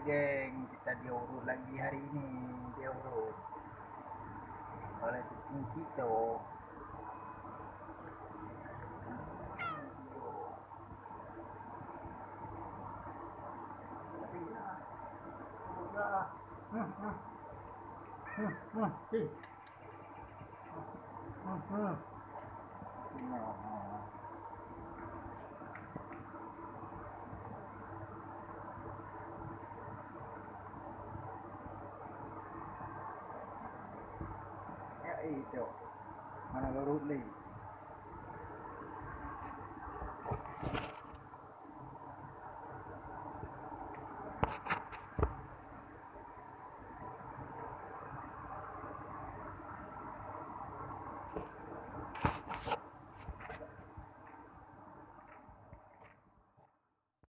geng, kita diurut lagi hari ini, diurut oleh kucing kita. Ya itu mana urut ni.